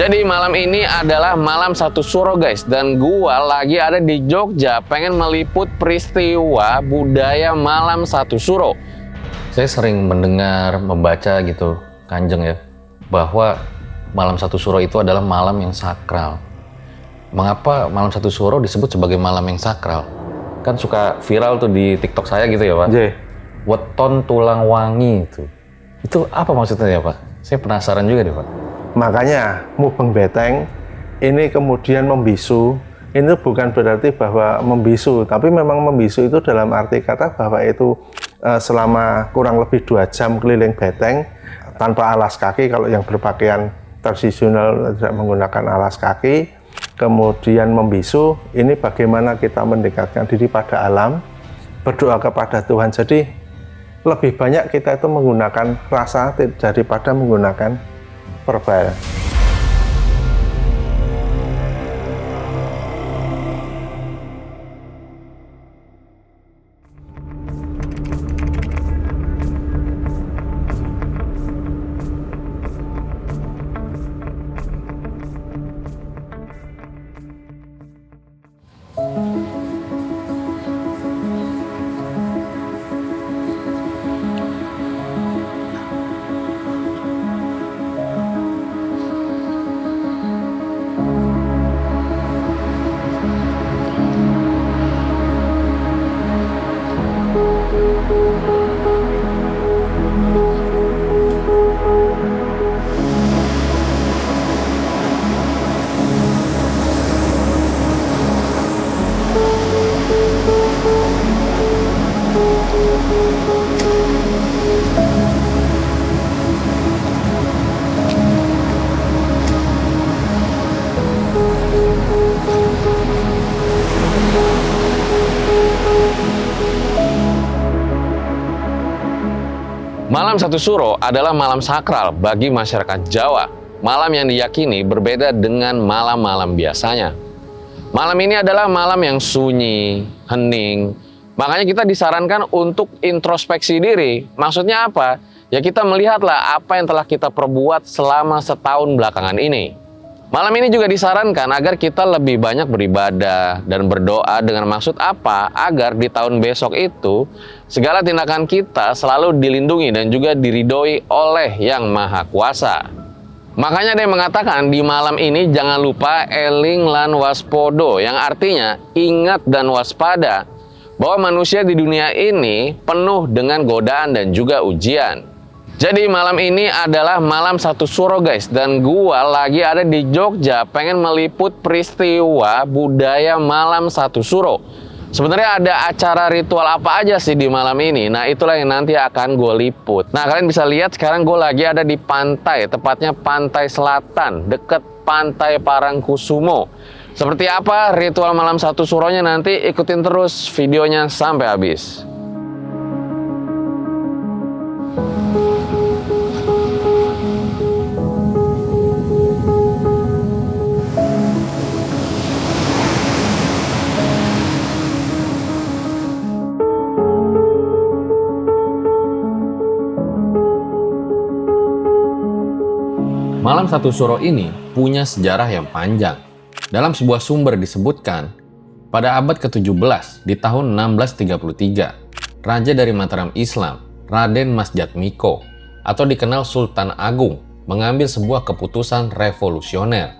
Jadi malam ini adalah malam satu suro guys, dan gua lagi ada di Jogja pengen meliput peristiwa budaya malam satu suro. Saya sering mendengar, membaca gitu Kanjeng ya, bahwa malam satu suro itu adalah malam yang sakral. Mengapa malam satu suro disebut sebagai malam yang sakral? Kan suka viral tuh di TikTok saya gitu ya Pak. Weton tulang wangi itu apa maksudnya ya Pak? Saya penasaran juga deh Pak. Makanya mubeng beteng ini kemudian membisu, ini bukan berarti bahwa membisu, tapi memang membisu itu dalam arti kata bahwa itu selama kurang lebih 2 jam keliling beteng tanpa alas kaki. Kalau yang berpakaian tradisional tidak menggunakan alas kaki, kemudian membisu. Ini bagaimana kita mendekatkan diri pada alam, berdoa kepada Tuhan. Jadi lebih banyak kita itu menggunakan rasa daripada menggunakan verbal. Malam satu suro adalah malam sakral bagi masyarakat Jawa. Malam yang diyakini berbeda dengan malam-malam biasanya. Malam ini adalah malam yang sunyi, hening. Makanya kita disarankan untuk introspeksi diri. Maksudnya apa? Ya kita melihatlah apa yang telah kita perbuat selama setahun belakangan ini. Malam ini juga disarankan agar kita lebih banyak beribadah dan berdoa dengan maksud apa? Agar di tahun besok itu segala tindakan kita selalu dilindungi dan juga diridhoi oleh Yang Maha Kuasa. Makanya ada yang mengatakan di malam ini jangan lupa eling lan waspodo, yang artinya ingat dan waspada bahwa manusia di dunia ini penuh dengan godaan dan juga ujian. Jadi malam ini adalah malam satu suro guys, dan gua lagi ada di Jogja pengen meliput peristiwa budaya malam satu suro. Sebenarnya ada acara ritual apa aja sih di malam ini? Nah itulah yang nanti akan gue liput. Nah kalian bisa lihat sekarang gue lagi ada di pantai, tepatnya pantai selatan, deket pantai Parangkusumo. Seperti apa ritual malam satu suronya, nanti ikutin terus videonya sampai habis. Malam satu suro ini punya sejarah yang panjang. Dalam sebuah sumber disebutkan, pada abad ke-17 di tahun 1633, Raja dari Mataram Islam, Raden Mas Jatmiko, atau dikenal Sultan Agung, mengambil sebuah keputusan revolusioner.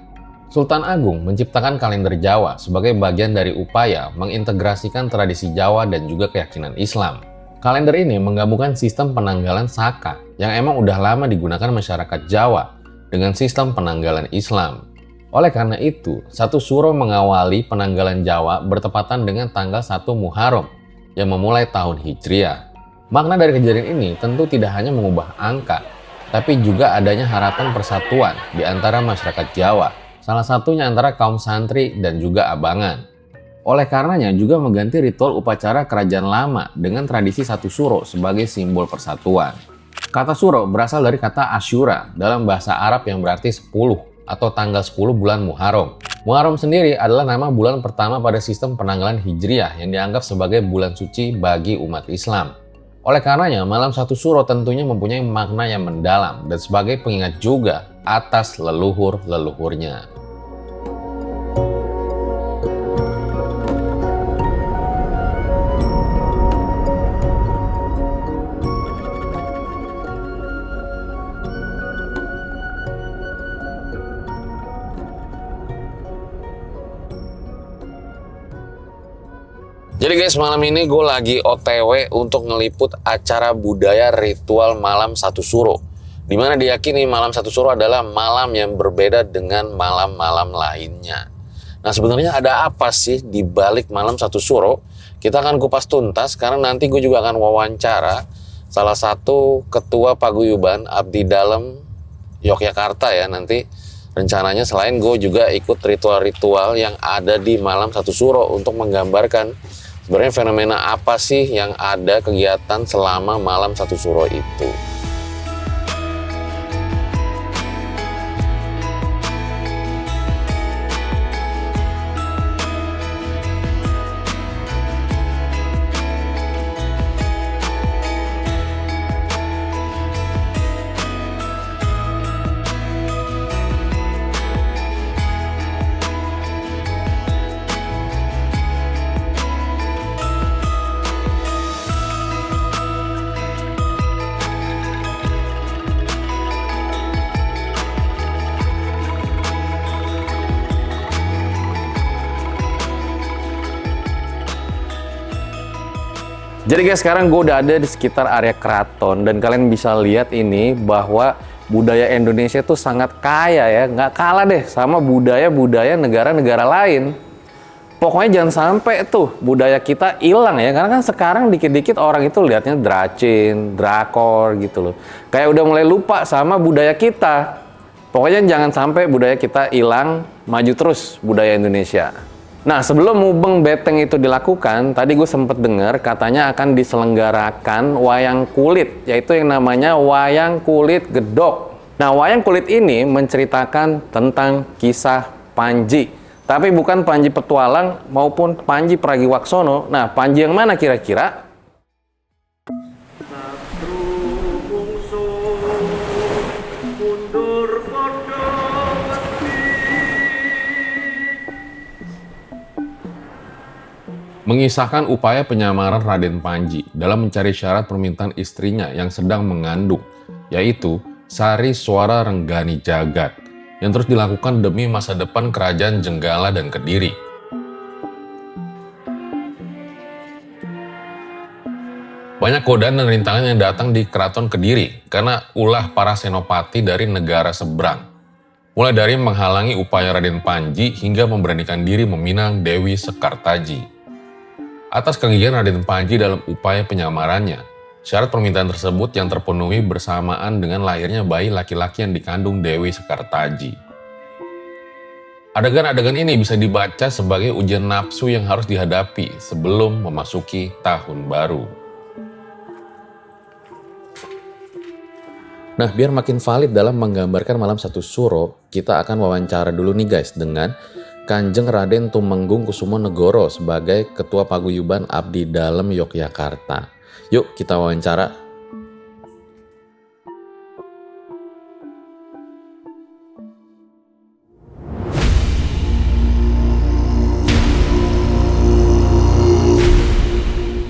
Sultan Agung menciptakan kalender Jawa sebagai bagian dari upaya mengintegrasikan tradisi Jawa dan juga keyakinan Islam. Kalender ini menggabungkan sistem penanggalan Saka yang emang udah lama digunakan masyarakat Jawa dengan sistem penanggalan Islam. Oleh karena itu, satu suro mengawali penanggalan Jawa bertepatan dengan tanggal 1 Muharram yang memulai tahun Hijriah. Makna dari kejadian ini tentu tidak hanya mengubah angka, tapi juga adanya harapan persatuan di antara masyarakat Jawa, salah satunya antara kaum santri dan juga abangan. Oleh karenanya juga mengganti ritual upacara kerajaan lama dengan tradisi satu suro sebagai simbol persatuan. Kata suro berasal dari kata Asyura dalam bahasa Arab yang berarti 10 atau tanggal 10 bulan Muharram. Muharram sendiri adalah nama bulan pertama pada sistem penanggalan Hijriah yang dianggap sebagai bulan suci bagi umat Islam. Oleh karenanya, malam satu suro tentunya mempunyai makna yang mendalam dan sebagai pengingat juga atas leluhur-leluhurnya. Jadi guys, malam ini gue lagi OTW untuk ngeliput acara budaya ritual malam satu suro. Dimana diyakini malam satu suro adalah malam yang berbeda dengan malam-malam lainnya. Nah sebenarnya ada apa sih di balik malam satu suro? Kita akan kupas tuntas karena nanti gue juga akan wawancara salah satu ketua paguyuban Abdi Dalem Yogyakarta ya nanti. Rencananya selain gue juga ikut ritual-ritual yang ada di malam satu suro untuk menggambarkan sebenarnya fenomena apa sih yang ada kegiatan selama malam satu suro itu. Jadi guys, sekarang gue udah ada di sekitar area keraton dan kalian bisa lihat ini bahwa budaya Indonesia itu sangat kaya ya, nggak kalah deh sama budaya-budaya negara-negara lain. Pokoknya jangan sampai tuh budaya kita hilang ya, karena kan sekarang dikit-dikit orang itu lihatnya dracin, drakor gitu loh. Kayak udah mulai lupa sama budaya kita. Pokoknya jangan sampai budaya kita hilang, maju terus budaya Indonesia. Nah, sebelum mubeng beteng itu dilakukan, tadi gue sempet dengar katanya akan diselenggarakan wayang kulit, yaitu yang namanya wayang kulit gedok. Nah, wayang kulit ini menceritakan tentang kisah Panji. Tapi bukan Panji Petualang maupun Panji Pragiwaksono. Nah, Panji yang mana kira-kira? Mengisahkan upaya penyamaran Raden Panji dalam mencari syarat permintaan istrinya yang sedang mengandung, yaitu Sari Swara Renggani Jagat, yang terus dilakukan demi masa depan kerajaan Jenggala dan Kediri. Banyak godaan dan rintangan yang datang di Keraton Kediri karena ulah para senopati dari negara seberang. Mulai dari menghalangi upaya Raden Panji hingga memberanikan diri meminang Dewi Sekartaji. Atas kegigihan Raden Panji dalam upaya penyamarannya, syarat permintaan tersebut yang terpenuhi bersamaan dengan lahirnya bayi laki-laki yang dikandung Dewi Sekartaji. Adegan-adegan ini bisa dibaca sebagai ujian nafsu yang harus dihadapi sebelum memasuki tahun baru. Nah, biar makin valid dalam menggambarkan malam satu suro, kita akan wawancara dulu nih guys dengan Kanjeng Raden Tumenggung Kusumonegoro sebagai Ketua Paguyuban Abdi Dalem Yogyakarta. Yuk kita wawancara.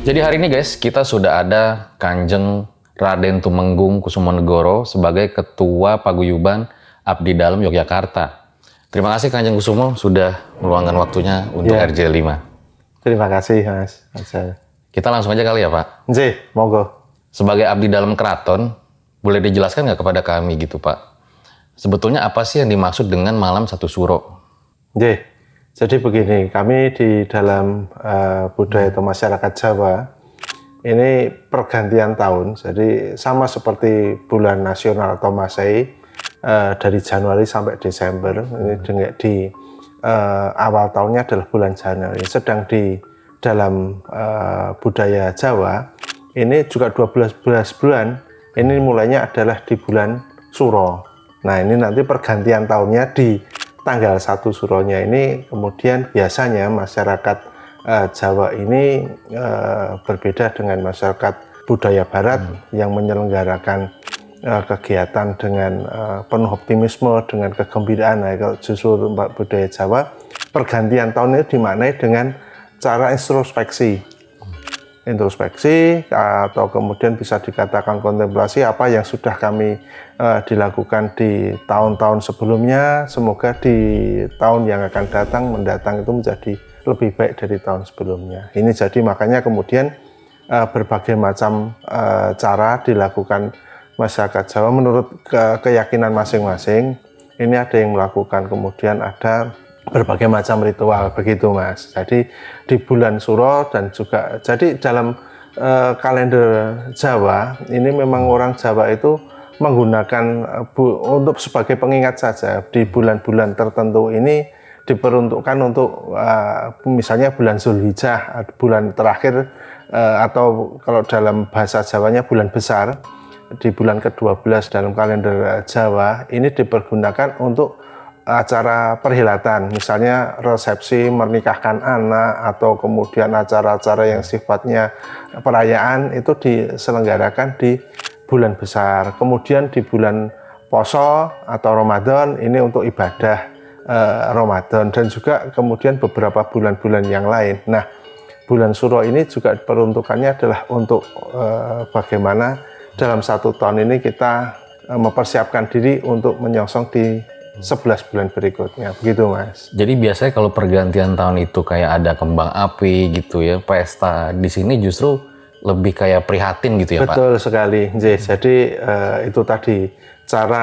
Jadi hari ini guys, kita sudah ada Kanjeng Raden Tumenggung Kusumonegoro sebagai Ketua Paguyuban Abdi Dalem Yogyakarta. Terima kasih Kanjeng Kusumo sudah meluangkan waktunya untuk RJ5. Terima kasih Mas. Kita langsung aja kali ya Pak. Nggih, monggo. Sebagai abdi dalam keraton, boleh dijelaskan nggak kepada kami gitu Pak? Sebetulnya apa sih yang dimaksud dengan malam satu suro? Nggih, jadi begini, kami di dalam budaya atau masyarakat Jawa, ini pergantian tahun, jadi sama seperti bulan nasional atau Masehi, dari Januari sampai Desember, ini di awal tahunnya adalah bulan Januari. Sedang di dalam budaya Jawa, ini juga 12 bulan, ini mulainya adalah di bulan Suro. Nah ini nanti pergantian tahunnya di tanggal 1 Suronya ini, kemudian biasanya masyarakat Jawa ini berbeda dengan masyarakat budaya Barat yang menyelenggarakan kegiatan dengan penuh optimisme, dengan kegembiraan. Nah, kalau justru budaya Jawa, pergantian tahun ini dimaknai dengan cara introspeksi atau kemudian bisa dikatakan kontemplasi apa yang sudah kami dilakukan di tahun-tahun sebelumnya. Semoga di tahun yang akan mendatang itu menjadi lebih baik dari tahun sebelumnya. Ini jadi makanya kemudian berbagai macam cara dilakukan masyarakat Jawa menurut keyakinan masing-masing. Ini ada yang melakukan, kemudian ada berbagai macam ritual, begitu Mas. Jadi di bulan Suro dan juga jadi dalam kalender Jawa ini memang orang Jawa itu menggunakan untuk sebagai pengingat saja. Di bulan-bulan tertentu ini diperuntukkan untuk misalnya bulan Zulhijjah, bulan terakhir, atau kalau dalam bahasa Jawanya bulan besar, di bulan ke-12 dalam kalender Jawa ini dipergunakan untuk acara perhelatan, misalnya resepsi, menikahkan anak, atau kemudian acara-acara yang sifatnya perayaan itu diselenggarakan di bulan besar. Kemudian di bulan Poso atau Ramadan ini untuk ibadah Ramadan, dan juga kemudian beberapa bulan-bulan yang lain. Nah, bulan Suro ini juga peruntukannya adalah untuk bagaimana dalam satu tahun ini kita mempersiapkan diri untuk menyongsong di 11 bulan berikutnya, begitu Mas. Jadi biasanya kalau pergantian tahun itu kayak ada kembang api gitu ya, pesta. Di sini justru lebih kayak prihatin gitu ya Pak? Betul sekali, jadi itu tadi cara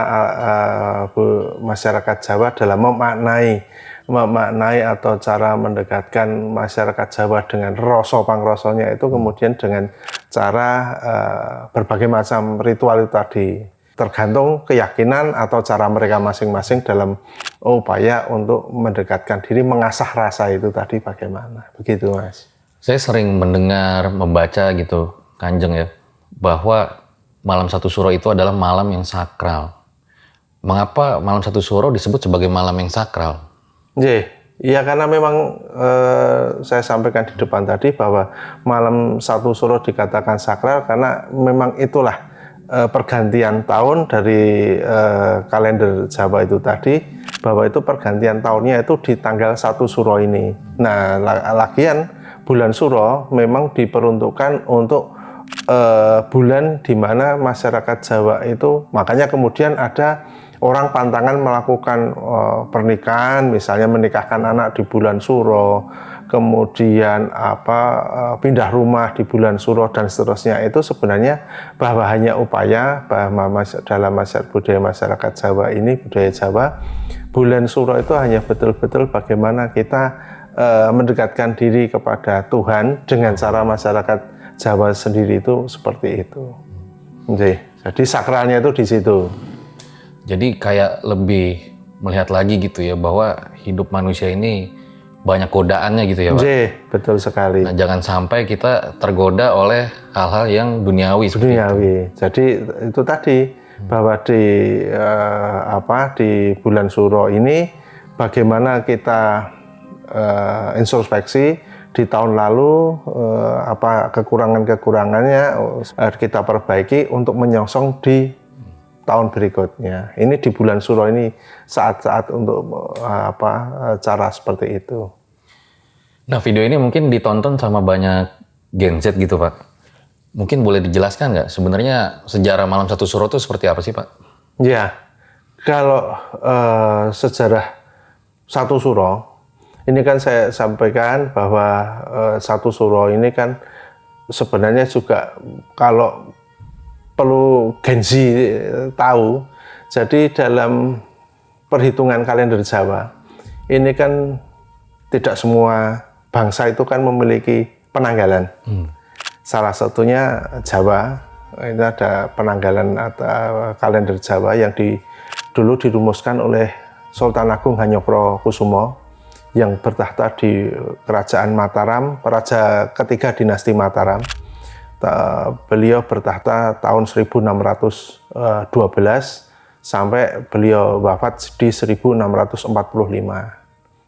masyarakat Jawa dalam memaknai atau cara mendekatkan masyarakat Jawa dengan rasa pangrasanya itu kemudian dengan cara berbagai macam ritual itu tadi. Tergantung keyakinan atau cara mereka masing-masing dalam upaya untuk mendekatkan diri, mengasah rasa itu tadi bagaimana. Begitu Mas. Saya sering mendengar, membaca gitu, Kanjeng ya, bahwa malam satu Suro itu adalah malam yang sakral. Mengapa malam satu Suro disebut sebagai malam yang sakral? Iya, karena memang saya sampaikan di depan tadi bahwa malam satu Suro dikatakan sakral karena memang itulah pergantian tahun dari kalender Jawa itu tadi, bahwa itu pergantian tahunnya itu di tanggal 1 Suro ini. Nah, lagian bulan Suro memang diperuntukkan untuk bulan di mana masyarakat Jawa itu, makanya kemudian ada orang pantangan melakukan pernikahan, misalnya menikahkan anak di bulan Suro, kemudian pindah rumah di bulan Suro dan seterusnya. Itu sebenarnya bahwa hanya upaya bahwa dalam budaya masyarakat Jawa ini, budaya Jawa, bulan Suro itu hanya betul-betul bagaimana kita mendekatkan diri kepada Tuhan dengan cara masyarakat Jawa sendiri itu seperti itu. Jadi sakralnya itu di situ. Jadi kayak lebih melihat lagi gitu ya, bahwa hidup manusia ini banyak godaannya gitu ya Pak? Betul sekali. Nah, jangan sampai kita tergoda oleh hal-hal yang duniawi. Jadi itu tadi, bahwa di bulan Suro ini bagaimana kita introspeksi di tahun lalu, apa kekurangannya kita perbaiki untuk menyongsong di tahun berikutnya. Ini di bulan Suro ini saat-saat untuk cara seperti itu. Nah, video ini mungkin ditonton sama banyak Gen Z gitu Pak. Mungkin boleh dijelaskan nggak sebenarnya sejarah malam satu Suro itu seperti apa sih Pak? Ya, kalau sejarah satu Suro ini kan saya sampaikan bahwa satu Suro ini kan sebenarnya juga kalau perlu Gen Z tahu, jadi dalam perhitungan kalender Jawa ini kan tidak semua bangsa itu kan memiliki penanggalan. Salah satunya Jawa, itu ada penanggalan atau kalender Jawa yang dulu dirumuskan oleh Sultan Agung Hanyokrokusumo yang bertahta di Kerajaan Mataram, Raja ketiga dinasti Mataram. Beliau bertahta tahun 1612 sampai beliau wafat di 1645.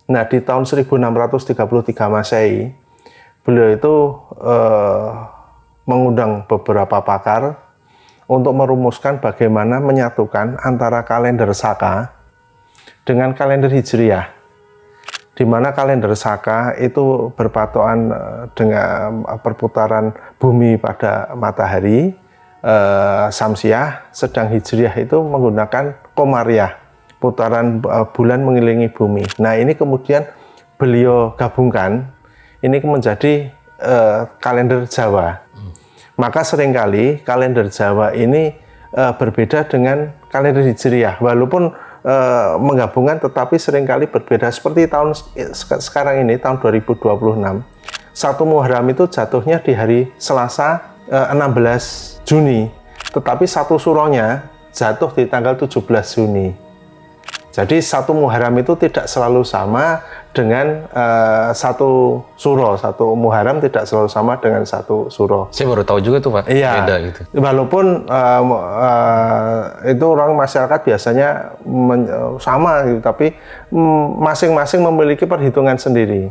Nah, di tahun 1633 Masehi, beliau itu mengundang beberapa pakar untuk merumuskan bagaimana menyatukan antara kalender Saka dengan kalender Hijriah, di mana kalender Saka itu berpatokan dengan perputaran bumi pada matahari Samsiah, sedang Hijriah itu menggunakan Komariah, putaran bulan mengelilingi bumi. Nah, ini kemudian beliau gabungkan, ini menjadi kalender Jawa. Maka seringkali kalender Jawa ini berbeda dengan kalender Hijriah, walaupun menggabungkan tetapi seringkali berbeda. Seperti tahun sekarang ini, tahun 2026, 1 Muharram itu jatuhnya di hari Selasa 16 Juni, tetapi 1 Suronya jatuh di tanggal 17 Juni. Jadi 1 Muharram itu tidak selalu sama dengan 1 Suro. 1 Muharram tidak selalu sama dengan 1 Suro. Saya baru tahu juga tuh Pak, iya, beda gitu. Walaupun itu orang masyarakat biasanya sama gitu, tapi masing-masing memiliki perhitungan sendiri.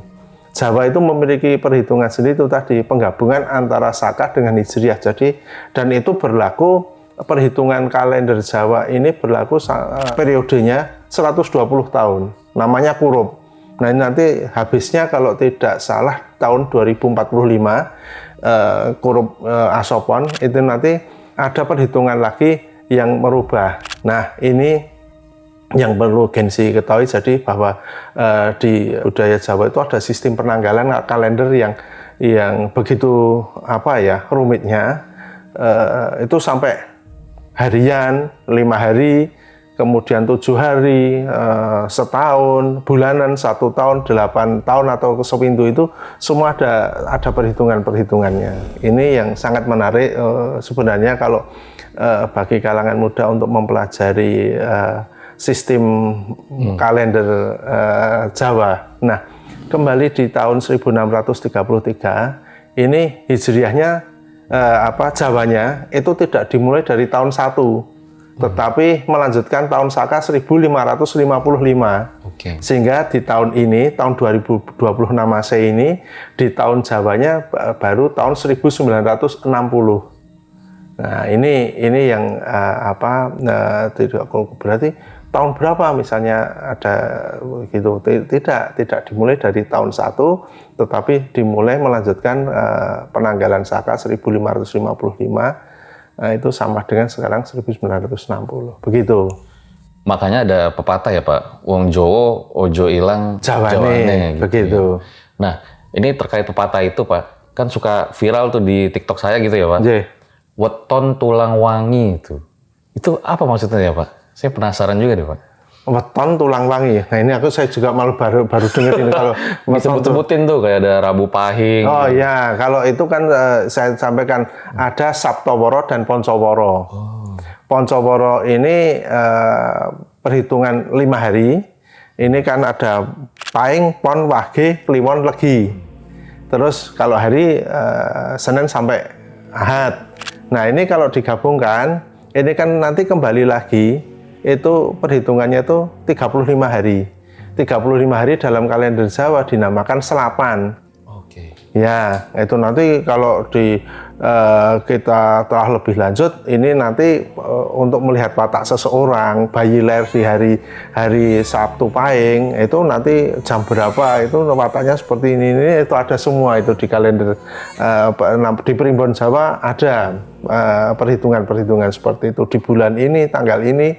Jawa itu memiliki perhitungan sendiri, itu tadi penggabungan antara Saka dengan Hijriah. Jadi, dan itu berlaku, perhitungan kalender Jawa ini berlaku periodenya 120 tahun, namanya Kurub. Nah, ini nanti habisnya kalau tidak salah tahun 2045, Kurub Asopon, itu nanti ada perhitungan lagi yang merubah. Nah, ini yang perlu Gensi ketahui, jadi bahwa di budaya Jawa itu ada sistem penanggalan kalender yang begitu rumitnya, itu sampai harian, 5 hari, kemudian 7 hari, setahun, bulanan, 1 tahun, 8 tahun atau sepintu, itu semua ada perhitungannya. Ini yang sangat menarik sebenarnya kalau bagi kalangan muda untuk mempelajari sistem kalender Jawa. Nah, kembali di tahun 1633, ini Hijriahnya Jawanya itu tidak dimulai dari tahun 1, tetapi melanjutkan tahun Saka 1555. Sehingga di tahun ini, tahun 2026 Masehi ini, di tahun Jawanya baru tahun 1960. Nah, ini yang berarti tahun berapa misalnya ada gitu, tidak dimulai dari tahun 1, tetapi dimulai melanjutkan penanggalan Saka 1555, itu sama dengan sekarang 1960, begitu. Makanya ada pepatah ya Pak, wong Jowo ojo ilang Jawane, gitu begitu. Ya. Nah, ini terkait pepatah itu Pak, kan suka viral tuh di TikTok saya gitu ya Pak. Weton tulang wangi itu apa maksudnya ya Pak? Saya penasaran juga deh Pak. Weton tulang wangi. Nah, ini saya juga malu baru dengar ini kalau disebut-sebutin tuh kayak ada Rabu Pahing. Oh iya, kalau itu kan saya sampaikan ada Saptoworo dan Poncoworo. Poncoworo ini perhitungan 5 hari. Ini kan ada Pahing, Pon, Wage, Kliwon, Legi. Terus kalau hari Senin sampai Ahad. Nah, ini kalau digabungkan, ini kan nanti kembali lagi, itu perhitungannya itu 35 hari. 35 hari dalam kalender Jawa dinamakan selapan. Ya, itu nanti kalau kita telah lebih lanjut, ini nanti untuk melihat watak seseorang, bayi lahir di hari Sabtu Pahing, itu nanti jam berapa, itu wataknya seperti ini itu ada semua itu di kalender di Primbon Jawa ada perhitungan seperti itu. Di bulan ini, tanggal ini,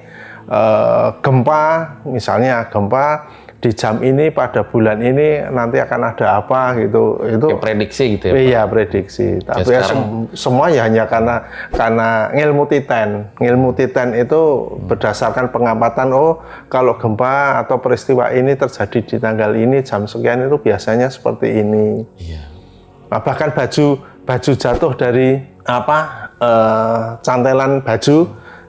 gempa, misalnya gempa di jam ini pada bulan ini nanti akan ada apa gitu, itu kayak prediksi gitu ya Pak? Iya, prediksi. Tapi ya semua ya hanya karena ngilmu titen itu berdasarkan pengamatan, kalau gempa atau peristiwa ini terjadi di tanggal ini jam sekian itu biasanya seperti ini. Iya. Nah, bahkan baju jatuh dari cantelan baju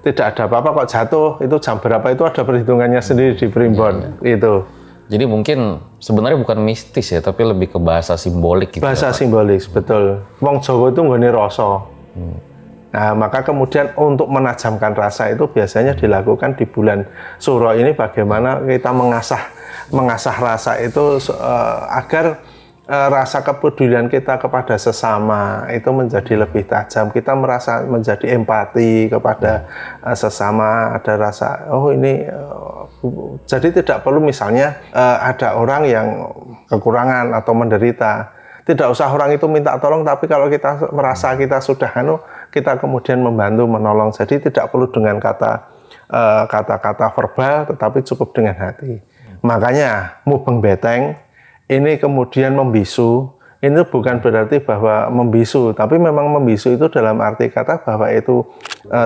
tidak ada apa-apa kok jatuh, itu jam berapa itu ada perhitungannya sendiri di Primbon itu. Jadi mungkin sebenarnya bukan mistis ya, tapi lebih ke bahasa simbolik gitu. Bahasa simbolis, betul. Wong Jawa itu nggone rasa. Nah, maka kemudian untuk menajamkan rasa itu biasanya dilakukan di bulan Suro ini, bagaimana kita mengasah rasa itu agar rasa kepedulian kita kepada sesama itu menjadi lebih tajam. Kita merasa menjadi empati kepada sesama, ada rasa ini jadi tidak perlu misalnya ada orang yang kekurangan atau menderita, tidak usah orang itu minta tolong, tapi kalau kita merasa kita sudah kita kemudian membantu menolong. Jadi tidak perlu dengan kata-kata verbal, tetapi cukup dengan hati. Makanya mubeng beteng ini kemudian membisu, ini bukan berarti bahwa membisu, tapi memang membisu itu dalam arti kata bahwa itu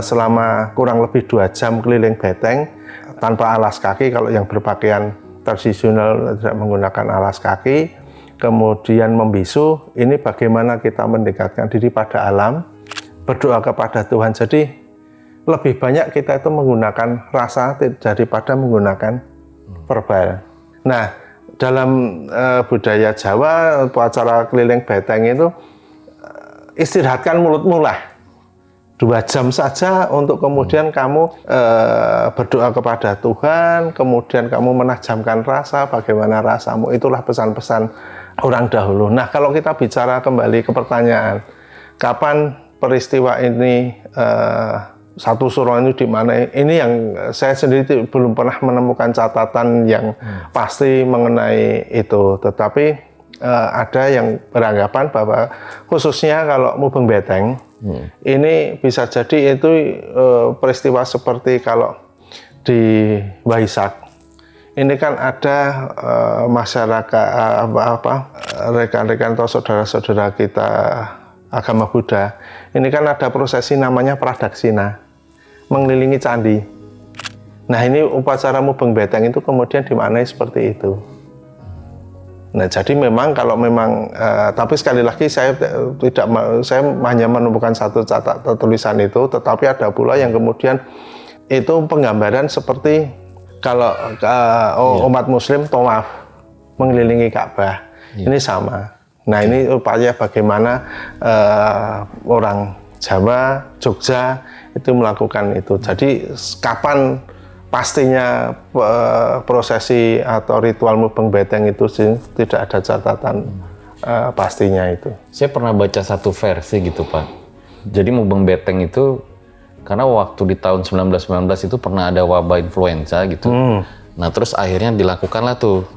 selama kurang lebih 2 jam keliling beteng tanpa alas kaki. Kalau yang berpakaian tradisional tidak menggunakan alas kaki, kemudian membisu, ini bagaimana kita mendekatkan diri pada alam, berdoa kepada Tuhan. Jadi lebih banyak kita itu menggunakan rasa daripada menggunakan verbal. Nah, dalam budaya Jawa, acara keliling beteng itu istirahatkan mulutmu lah 2 jam saja untuk kemudian kamu berdoa kepada Tuhan, kemudian kamu menajamkan rasa, bagaimana rasamu, itulah pesan-pesan orang dahulu. Nah, kalau kita bicara kembali ke pertanyaan, kapan peristiwa ini satu suro ini di mana? Ini yang saya sendiri belum pernah menemukan catatan yang pasti mengenai itu. Tetapi ada yang beranggapan bahwa khususnya kalau mubeng beteng ini bisa jadi itu peristiwa seperti kalau di Waisak. Ini kan ada masyarakat rekan-rekan atau saudara-saudara kita agama Buddha. Ini kan ada prosesi namanya pradaksina, mengelilingi candi. Nah, ini upacara mubeng beteng itu kemudian dimaknai seperti itu. Nah, jadi memang kalau memang tapi sekali lagi saya hanya menemukan satu tulisan itu, tetapi ada pula yang kemudian itu penggambaran seperti kalau umat muslim tawaf mengelilingi Ka'bah. Ini sama. Nah, ini upaya bagaimana orang Jawa, Jogja itu melakukan itu. Jadi kapan pastinya prosesi atau ritual mubeng beteng itu tidak ada catatan pastinya itu. Saya pernah baca satu versi gitu, Pak. Jadi mubeng beteng itu karena waktu di tahun 1919 itu pernah ada wabah influenza gitu. Nah, terus akhirnya dilakukanlah tuh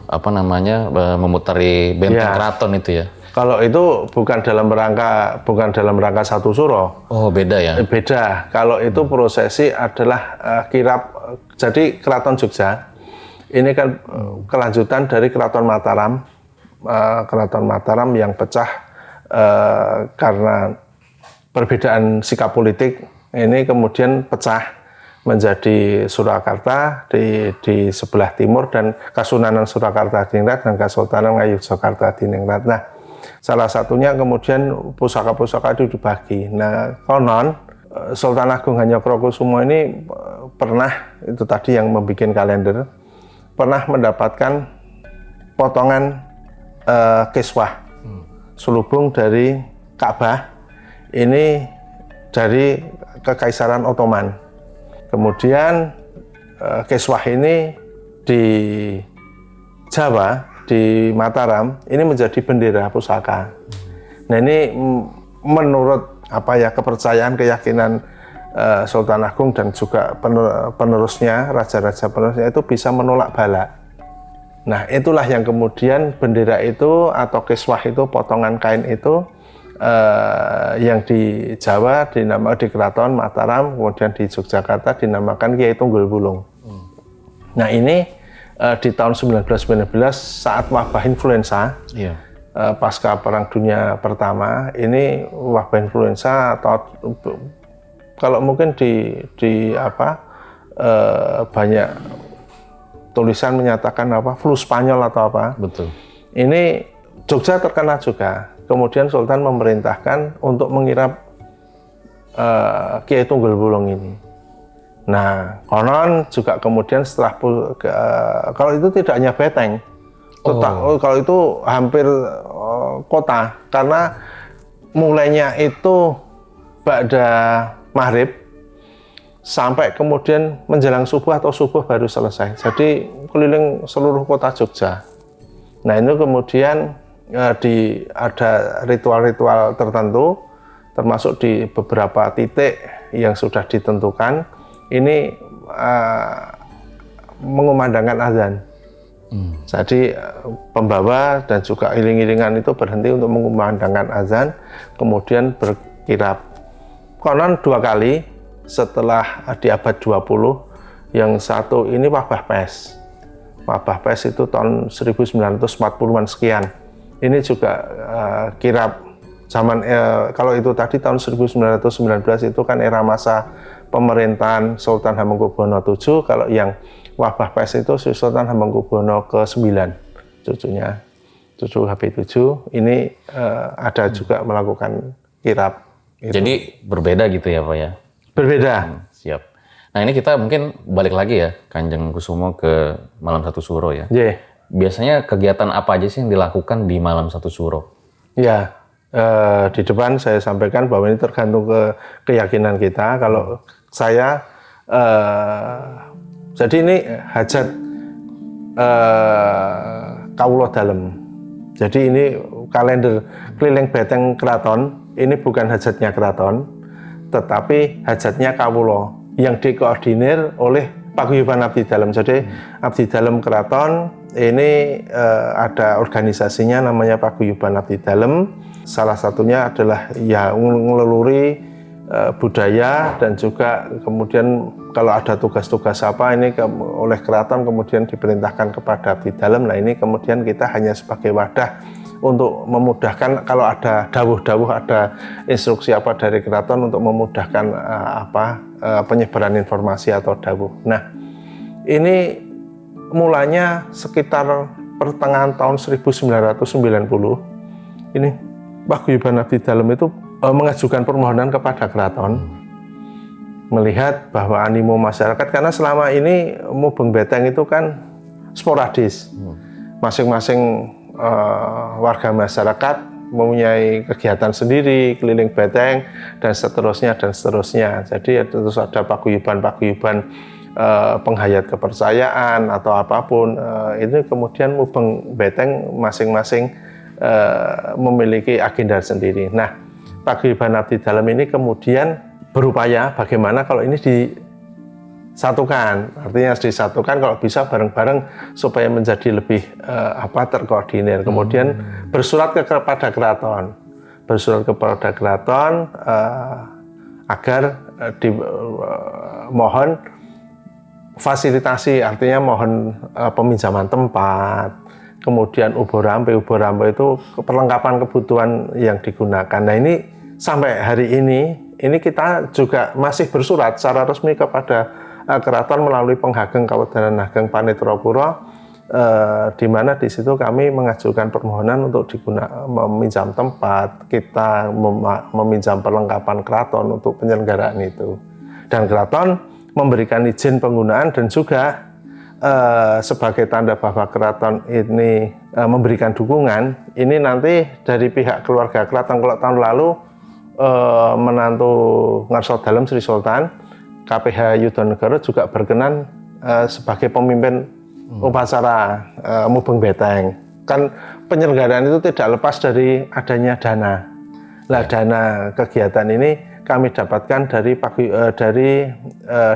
memutari benteng keraton itu ya. Kalau itu bukan dalam rangka satu suro. Oh, beda ya? Beda. Kalau itu prosesi adalah kirap. Jadi Keraton Jogja ini kan kelanjutan dari Keraton Mataram. Keraton Mataram yang pecah karena perbedaan sikap politik. Ini kemudian pecah menjadi Surakarta di sebelah timur dan Kasunanan Surakarta Diningrat dan Kesultanan Ngayogyakarta Diningrat. Nah, salah satunya kemudian pusaka-pusaka itu dibagi. Nah, konon Sultan Agung Hanyokrokusumo ini pernah, itu tadi yang membuat kalender, pernah mendapatkan potongan kiswah selubung dari Ka'bah ini dari Kekaisaran Ottoman. Kemudian kiswah ini di Jawa, di Mataram, ini menjadi bendera pusaka. Nah, ini menurut kepercayaan, keyakinan Sultan Agung dan juga penerusnya, raja-raja penerusnya itu bisa menolak bala. Nah, itulah yang kemudian bendera itu atau kiswah itu, potongan kain itu yang di Jawa dinamakan di Keraton Mataram, kemudian di Yogyakarta dinamakan Kiai Tunggul Wulung. Nah, ini di tahun 1919 saat wabah influenza, pasca Perang Dunia Pertama, ini wabah influenza atau kalau mungkin banyak tulisan menyatakan flu Spanyol atau apa. Betul. Ini Jogja terkena juga. Kemudian Sultan memerintahkan untuk mengirap Kiai Tunggul Wulung ini. Nah, konon juga kemudian setelah kalau itu tidak hanya beteng, kalau itu hampir kota, karena mulainya itu ba'da maghrib sampai kemudian menjelang subuh atau subuh baru selesai. Jadi keliling seluruh kota Jogja. Nah, ini kemudian ada ritual-ritual tertentu, termasuk di beberapa titik yang sudah ditentukan, ini mengumandangkan azan. Jadi pembawa dan juga iring-iringan itu berhenti untuk mengumandangkan azan, kemudian berkirap. Konon 2 kali setelah di abad 20, yang satu ini wabah pes. Wabah pes itu tahun 1940-an sekian. Ini juga kirap zaman kalau itu tadi tahun 1919 itu kan era masa pemerintahan Sultan Hamengkubuwono VII. Kalau yang wabah pes itu Sultan Hamengkubuwono ke-9, cucunya, cucu HP7 ini ada juga melakukan kirap. Jadi berbeda gitu ya Pak ya? Berbeda. Siap. Nah ini kita mungkin balik lagi ya Kanjeng Kusumo ke Malam Satu Suro ya. Yeah. Biasanya kegiatan apa aja sih yang dilakukan di Malam Satu Suro? Ya, di depan saya sampaikan bahwa ini tergantung keyakinan kita. Kalau saya, jadi ini hajat Kawula Dalem. Jadi ini kalender keliling beteng keraton. Ini bukan hajatnya keraton, tetapi hajatnya Kawula yang dikoordinir oleh Paguyuban Abdi Dalem. Jadi Abdi Dalem Keraton ini ada organisasinya namanya Paguyuban Abdi Dalem. Salah satunya adalah ya ngeleluri budaya, dan juga kemudian kalau ada tugas-tugas apa ini oleh keraton kemudian diperintahkan kepada Abdi Dalem. Nah ini kemudian kita hanya sebagai wadah untuk memudahkan kalau ada dawuh-dawuh, ada instruksi apa dari keraton untuk memudahkan penyebaran informasi atau dawuh. Nah, ini mulanya sekitar pertengahan tahun 1990. Ini Paguyuban Abdi Dalem itu mengajukan permohonan kepada keraton melihat bahwa animo masyarakat, karena selama ini mubeng beteng itu kan sporadis. Masing-masing warga masyarakat mempunyai kegiatan sendiri, keliling beteng, dan seterusnya. Jadi terus ada paguyuban penghayat kepercayaan atau apapun. Ini kemudian mubeng beteng masing-masing memiliki agenda sendiri. Nah, Paguyuban Abdi Dalem ini kemudian berupaya bagaimana kalau ini disatukan, artinya disatukan kalau bisa bareng-bareng supaya menjadi lebih terkoordinir. Kemudian bersurat kepada keraton, agar mohon fasilitasi, artinya mohon peminjaman tempat, kemudian ubur rampe itu perlengkapan kebutuhan yang digunakan. Nah ini sampai hari ini kita juga masih bersurat secara resmi kepada keraton melalui Penghageng Kawedanan Ageng Panitropuro, di mana di situ kami mengajukan permohonan untuk meminjam tempat, kita meminjam perlengkapan keraton untuk penyelenggaraan itu, dan keraton memberikan izin penggunaan, dan juga sebagai tanda bahwa keraton ini memberikan dukungan. Ini nanti dari pihak keluarga keraton, kalau tahun lalu menantu Ngarso Dalem Sri Sultan KPH Yudonegoro juga berkenan sebagai pemimpin upacara mubeng beteng. Kan penyelenggaraan itu tidak lepas dari adanya dana. Nah, dana kegiatan ini kami dapatkan dari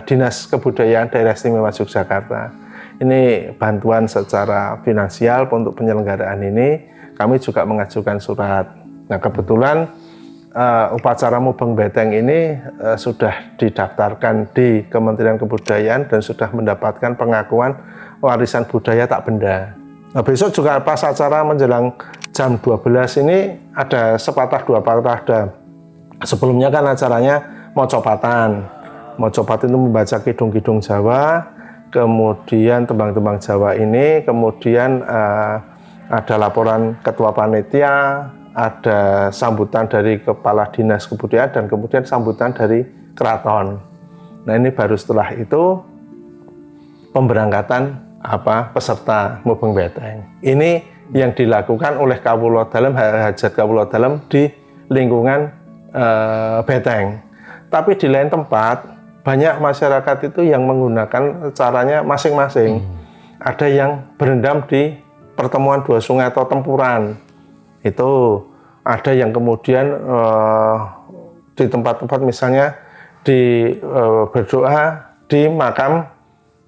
Dinas Kebudayaan Daerah Istimewa Yogyakarta. Ini bantuan secara finansial untuk penyelenggaraan ini. Kami juga mengajukan surat. Nah, kebetulan upacara mubeng beteng ini sudah didaftarkan di Kementerian Kebudayaan dan sudah mendapatkan pengakuan warisan budaya tak benda. Nah, besok juga pas acara menjelang jam 12 ini ada sepatah dua patah. Sebelumnya kan acaranya mocopatan. Mocopat itu membaca kidung-kidung Jawa, kemudian tembang-tembang Jawa ini, kemudian ada laporan ketua panitia, ada sambutan dari kepala dinas kebudayaan, dan kemudian sambutan dari keraton. Nah ini baru setelah itu pemberangkatan peserta mubeng beteng. Ini yang dilakukan oleh Kawula Dalem, hajat Kawula Dalem di lingkungan beteng. Tapi di lain tempat banyak masyarakat itu yang menggunakan caranya masing-masing. Ada yang berendam di pertemuan dua sungai atau tempuran. Itu ada yang kemudian di tempat-tempat misalnya berdoa di makam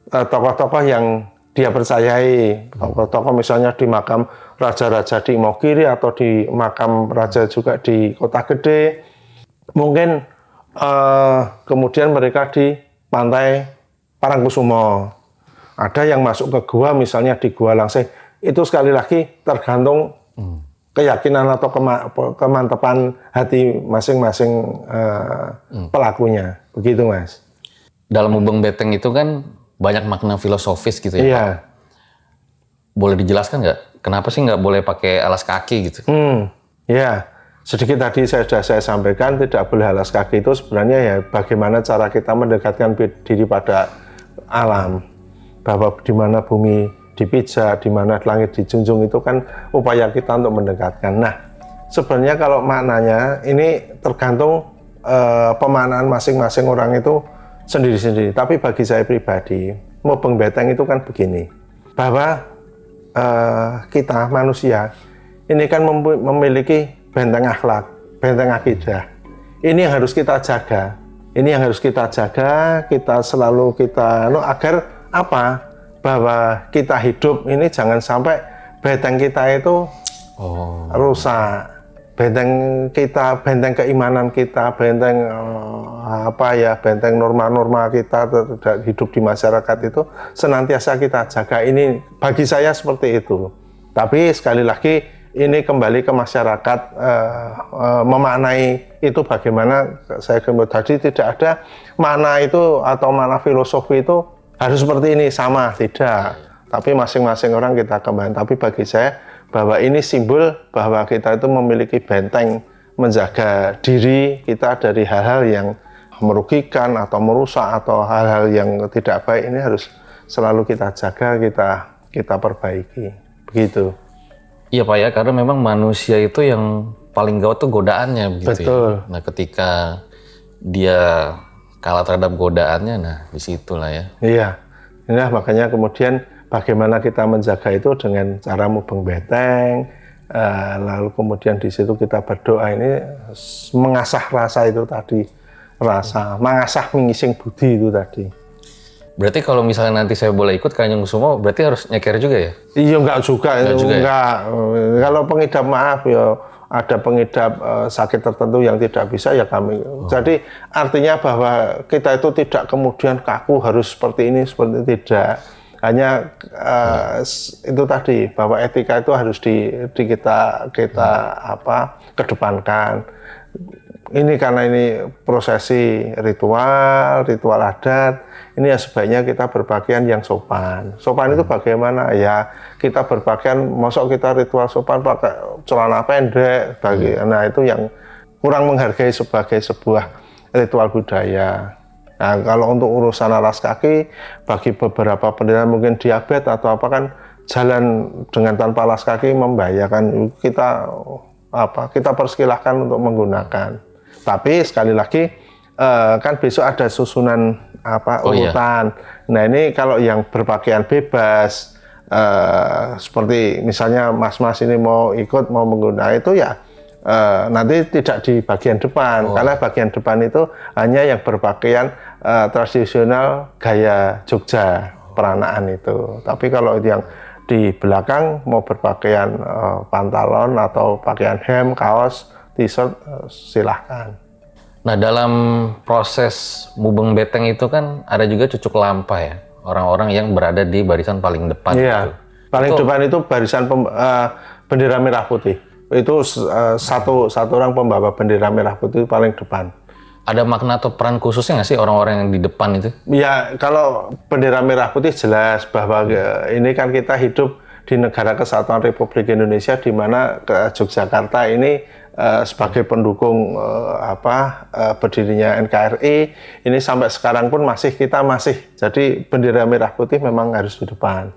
tokoh-tokoh yang dia percayai. Tokoh-tokoh misalnya di makam raja-raja di Imogiri atau di makam raja juga di Kota Gede. Mungkin kemudian mereka di pantai Parangkusumo. Ada yang masuk ke gua misalnya di Gua Langsing. Itu sekali lagi tergantung keyakinan atau kemantapan hati masing-masing pelakunya. Begitu, Mas. Dalam Mubeng Beteng itu kan banyak makna filosofis gitu ya. Iya. Boleh dijelaskan nggak? Kenapa sih nggak boleh pakai alas kaki gitu? Ya, sedikit tadi sudah saya sampaikan tidak boleh alas kaki itu sebenarnya ya bagaimana cara kita mendekatkan diri pada alam. Bahwa di mana bumi dipijak, di mana langit dijunjung itu kan upaya kita untuk mendekatkan. Nah, sebenarnya kalau maknanya ini tergantung pemaknaan masing-masing orang itu sendiri-sendiri. Tapi bagi saya pribadi, Mubeng Beteng itu kan begini, bahwa kita manusia ini kan memiliki benteng akhlak, benteng akidah. Ini yang harus kita jaga. Ini yang harus kita jaga, kita selalu agar apa? Bahwa kita hidup ini jangan sampai benteng kita itu rusak. Benteng kita, benteng keimanan kita, benteng benteng norma-norma kita hidup di masyarakat itu senantiasa kita jaga. Ini bagi saya seperti itu. Tapi sekali lagi ini kembali ke masyarakat memaknai itu bagaimana. Saya kembali tadi tidak ada makna itu atau makna filosofi itu harus seperti ini sama, tidak. Tapi masing-masing orang kita kembali. Tapi bagi saya bahwa ini simbol bahwa kita itu memiliki benteng menjaga diri kita dari hal-hal yang merugikan atau merusak atau hal-hal yang tidak baik. Ini harus selalu kita jaga, kita perbaiki. Begitu. Iya Pak ya, karena memang manusia itu yang paling gawat tuh godaannya begitu. Betul. Ya. Nah ketika dia kalah terhadap godaannya, nah disitulah ya. Iya, nah makanya kemudian bagaimana kita menjaga itu dengan cara Mubeng Beteng, lalu kemudian di situ kita berdoa ini mengasah rasa itu tadi, mengasah mengising budi itu tadi. Berarti kalau misalnya nanti saya boleh ikut Kanjeng Kusumo, berarti harus nyeker juga ya? Iya enggak juga. Kalau pengidap maaf ya. Ada pengidap sakit tertentu yang tidak bisa ya kami. Jadi artinya bahwa kita itu tidak kemudian kaku harus seperti ini, seperti tidak. Hanya itu tadi bahwa etika itu harus kita kedepankan. Ini karena ini prosesi ritual adat, ini ya sebaiknya kita berpakaian yang sopan. Sopan itu bagaimana? Ya kita berpakaian, masuk kita ritual sopan pakai celana pendek, nah itu yang kurang menghargai sebagai sebuah ritual budaya. Nah kalau untuk urusan alas kaki, bagi beberapa pendeta mungkin diabetes atau apa kan jalan dengan tanpa alas kaki membahayakan, kita persilahkan untuk menggunakan. Tapi sekali lagi kan besok ada susunan urutan. Iya. Nah ini kalau yang berpakaian bebas seperti misalnya mas-mas ini mau ikut mau menggunakan itu ya nanti tidak di bagian depan karena bagian depan itu hanya yang berpakaian tradisional gaya Jogja peranaan itu. Tapi kalau yang di belakang mau berpakaian pantalon atau pakaian hem, kaos, t-shirt, silahkan. Nah dalam proses Mubeng Beteng itu kan ada juga cucuk lampa ya, orang-orang yang berada di barisan paling depan. Iya, paling depan itu barisan bendera merah putih. Itu satu orang pembawa bendera merah putih paling depan. Ada makna atau peran khususnya nggak sih orang-orang yang di depan itu? Ya kalau bendera merah putih jelas bahwa ini kan kita hidup di Negara Kesatuan Republik Indonesia di mana Yogyakarta ini sebagai pendukung berdirinya NKRI ini sampai sekarang pun kita masih jadi bendera merah putih memang harus di depan.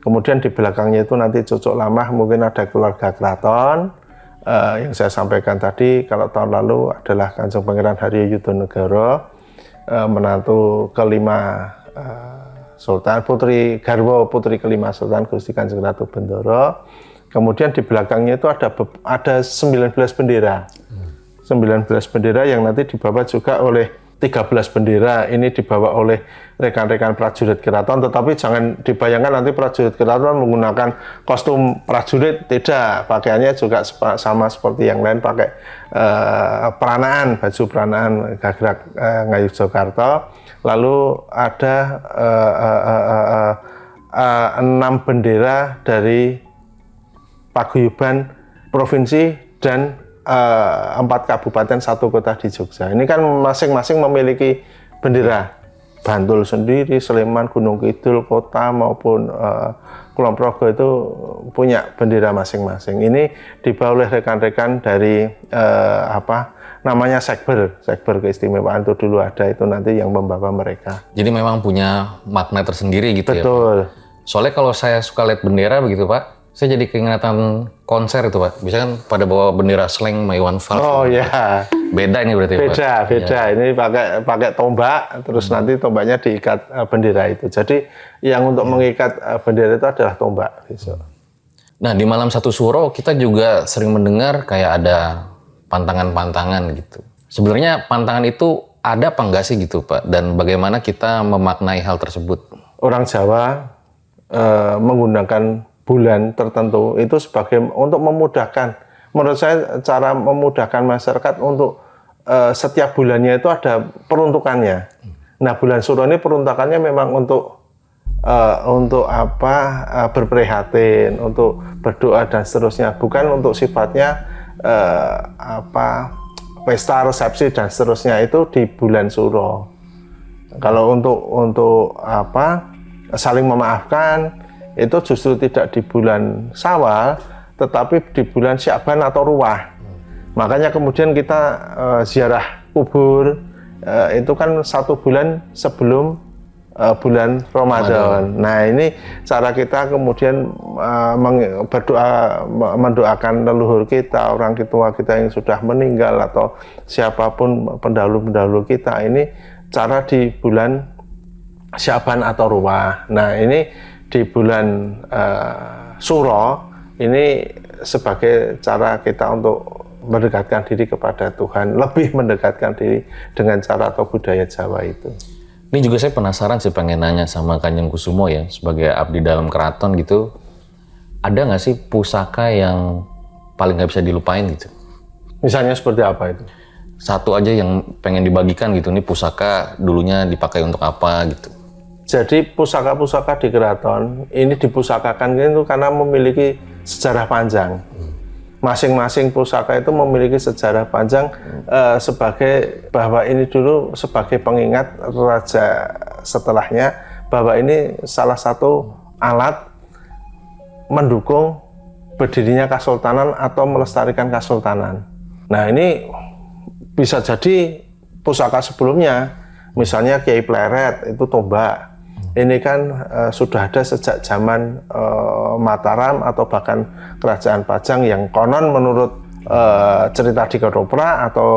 Kemudian di belakangnya itu nanti cucuk lamah mungkin ada keluarga keraton yang saya sampaikan tadi kalau tahun lalu adalah Kanjeng Pangeran Haryayudhanegara menantu kelima Sultan Putri Garwo Putri kelima Sultan Gusti Kanjeng Ratu Bendoro. Kemudian di belakangnya itu ada 19 bendera. 19 bendera yang nanti dibawa juga oleh 13 bendera. Ini dibawa oleh rekan-rekan prajurit keraton, tetapi jangan dibayangkan nanti prajurit keraton menggunakan kostum prajurit, tidak. Pakaiannya juga sama seperti yang lain, pakai peranaan, baju peranaan Gagrak Ngayogyakarta. Lalu ada 6 bendera dari paguyuban provinsi dan 4 kabupaten 1 kota di Jogja. Ini kan masing-masing memiliki bendera. Bantul sendiri, Sleman, Gunung Kidul, kota maupun Kulon Progo itu punya bendera masing-masing. Ini dibawa oleh rekan-rekan dari namanya sekber keistimewaan itu dulu ada, itu nanti yang membawa mereka. Jadi memang punya makna tersendiri gitu. Betul. Ya Pak? Soalnya kalau saya suka lihat bendera begitu Pak, saya jadi keingetan konser itu Pak. Biasanya kan pada bawa bendera Slang Maiwan Vals. Oh ya. Beda ini berarti Pak? Beda. Ya. Ini pakai tombak, terus nanti tombaknya diikat bendera itu. Jadi yang untuk mengikat bendera itu adalah tombak. Nah di Malam Satu Suro kita juga sering mendengar kayak ada pantangan-pantangan gitu. Sebenarnya pantangan itu ada apa enggak sih gitu Pak? Dan bagaimana kita memaknai hal tersebut? Orang Jawa menggunakan bulan tertentu itu sebagai untuk memudahkan. Menurut saya cara memudahkan masyarakat untuk setiap bulannya itu ada peruntukannya. Nah bulan Suro ini peruntukannya memang untuk berprihatin, untuk berdoa dan seterusnya, bukan untuk sifatnya pesta resepsi dan seterusnya. Itu di bulan Suro. Kalau untuk saling memaafkan itu justru tidak di bulan Syawal, tetapi di bulan Sya'ban atau Ruwah. Makanya kemudian kita ziarah kubur itu kan 1 bulan sebelum bulan Ramadan. Nah ini cara kita kemudian berdoa, mendoakan leluhur kita, orang tua kita yang sudah meninggal atau siapapun pendahulu-pendahulu kita. Ini cara di bulan Sya'ban atau Ruwah. Nah ini di bulan Suro ini sebagai cara kita untuk mendekatkan diri kepada Tuhan, lebih mendekatkan diri dengan cara atau budaya Jawa itu. Ini juga saya penasaran sih, pengen nanya sama Kanjeng Kusumo ya, sebagai abdi dalam keraton gitu, ada nggak sih pusaka yang paling nggak bisa dilupain gitu? Misalnya seperti apa itu? Satu aja yang pengen dibagikan gitu, ini pusaka dulunya dipakai untuk apa gitu. Jadi pusaka-pusaka di keraton ini dipusakakan itu karena memiliki sejarah panjang. Masing-masing pusaka itu memiliki sejarah panjang sebagai bahwa ini dulu sebagai pengingat raja setelahnya, bahwa ini salah satu alat mendukung berdirinya kesultanan atau melestarikan kesultanan. Nah ini bisa jadi pusaka sebelumnya, misalnya Kiai Pleret itu tombak. Ini kan sudah ada sejak zaman Mataram atau bahkan Kerajaan Pajang yang konon menurut cerita di Kedopra atau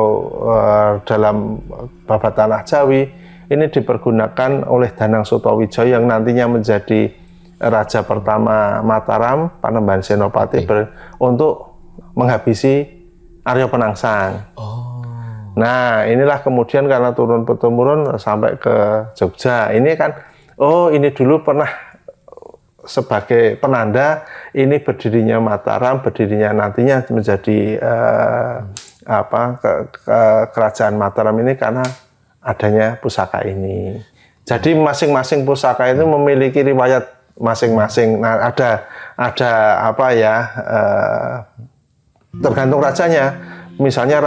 dalam Babat Tanah Jawi ini dipergunakan oleh Danang Sutawijaya yang nantinya menjadi raja pertama Mataram, Panembahan Senopati untuk menghabisi Arya Penangsang. Nah inilah kemudian karena turun-temurun sampai ke Jogja. Ini kan ini dulu pernah sebagai penanda ini berdirinya Mataram, berdirinya nantinya menjadi kerajaan Mataram ini karena adanya pusaka ini. Jadi masing-masing pusaka itu memiliki riwayat masing-masing. Nah, ada tergantung rajanya. Misalnya